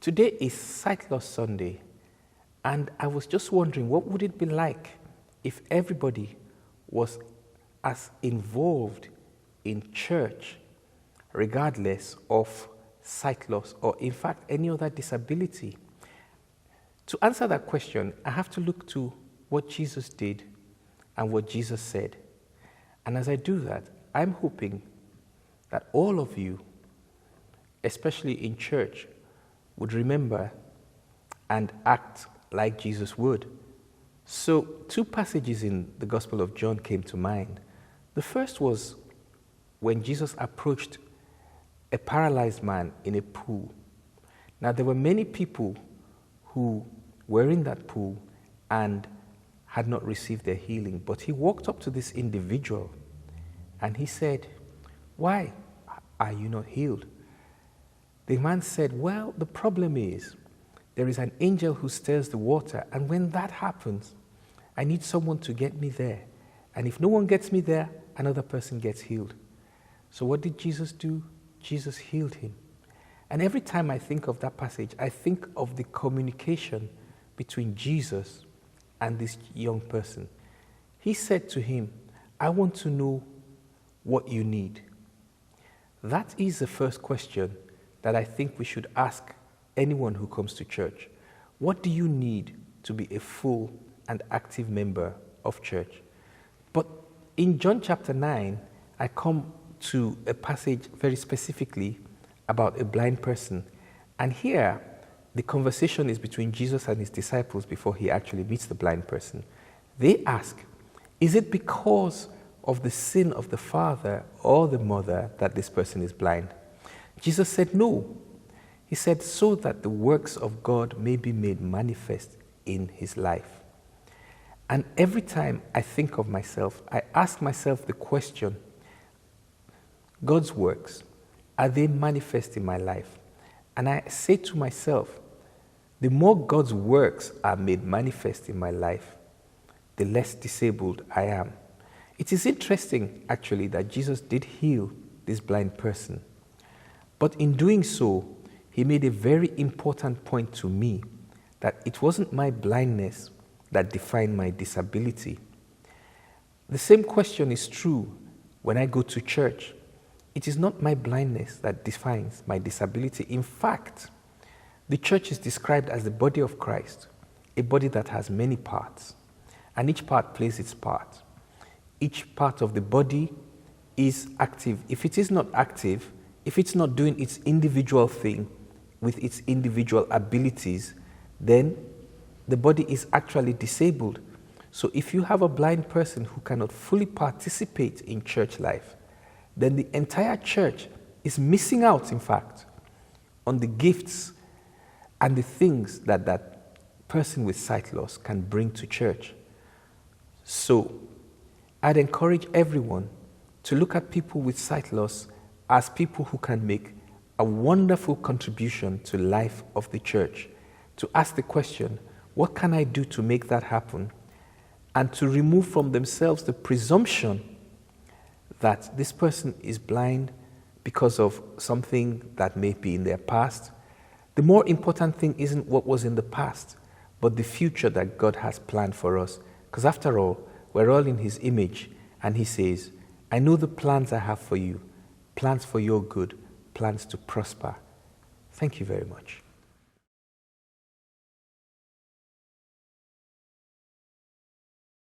Today is Sight Loss Sunday, and I was just wondering, what would it be like if everybody was as involved in church, regardless of sight loss or, in fact, any other disability? To answer that question, I have to look to what Jesus did and what Jesus said. And as I do that, I'm hoping that all of you, especially in church, would remember and act like Jesus would. So 2 passages in the Gospel of John came to mind. The first was when Jesus approached a paralyzed man in a pool. Now, there were many people who were in that pool and had not received their healing, but he walked up to this individual and he said, "Why are you not healed?" The man said, "Well, the problem is there is an angel who stirs the water, and when that happens, I need someone to get me there. And if no one gets me there, another person gets healed." So what did Jesus do? Jesus healed him. And every time I think of that passage, I think of the communication between Jesus and this young person. He said to him, "I want to know what you need." That is the first question that I think we should ask anyone who comes to church. What do you need to be a full and active member of church? But in John chapter 9, I come to a passage very specifically about a blind person. And here, the conversation is between Jesus and his disciples before he actually meets the blind person. They ask, "Is it because of the sin of the father or the mother that this person is blind?" Jesus said, "No." He said, "So that the works of God may be made manifest in his life." And every time I think of myself, I ask myself the question, God's works, are they manifest in my life? And I say to myself, the more God's works are made manifest in my life, the less disabled I am. It is interesting, actually, that Jesus did heal this blind person. But in doing so, he made a very important point to me, that it wasn't my blindness that defined my disability. The same question is true when I go to church. It is not my blindness that defines my disability. In fact, the church is described as the body of Christ, a body that has many parts, and each part plays its part. Each part of the body is active. If it is not active, if it's not doing its individual thing with its individual abilities, then the body is actually disabled. So if you have a blind person who cannot fully participate in church life, then the entire church is missing out, in fact, on the gifts and the things that that person with sight loss can bring to church. So I'd encourage everyone to look at people with sight loss as people who can make a wonderful contribution to the life of the church, to ask the question, what can I do to make that happen? And to remove from themselves the presumption that this person is blind because of something that may be in their past. The more important thing isn't what was in the past, but the future that God has planned for us. Because after all, we're all in his image, and he says, "I know the plans I have for you, plans for your good, plans to prosper." Thank you very much.